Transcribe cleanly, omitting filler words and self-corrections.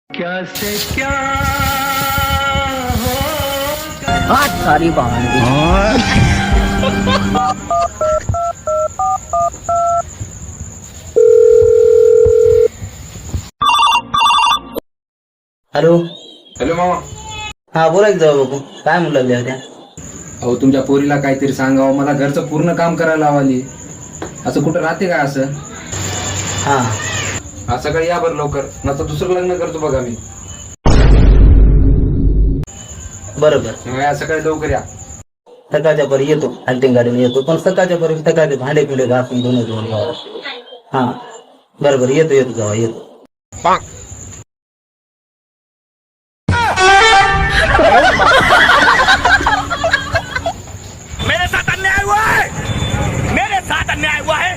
क्या से क्या हो हाथ सारी बांध हॅलो. हॅलो मामा. हा बोला की जाऊ बाबू, काय म्हणू लागल्या होत्या? अहो तुमच्या पोरीला काहीतरी सांगावं, मला घरचं पूर्ण काम करायला लावाली. असं कुठं राहते का असं? हा आज सकाळी या बरं लवकर, नंतर दुसरं लग्न करतो बघा मी. बरोबर. मग आज सकाळी लवकर या. सकाळच्या परी येतो, हंटिंग गाडीने येतो, पण सकाळच्या परी सकाळचे भांडे पिंडे घासून धुवून हा बरोबर येतो येतो जावा येतो. मेरे साथ अन्याय हुआ है, मेरे साथ अन्याय हुआ है.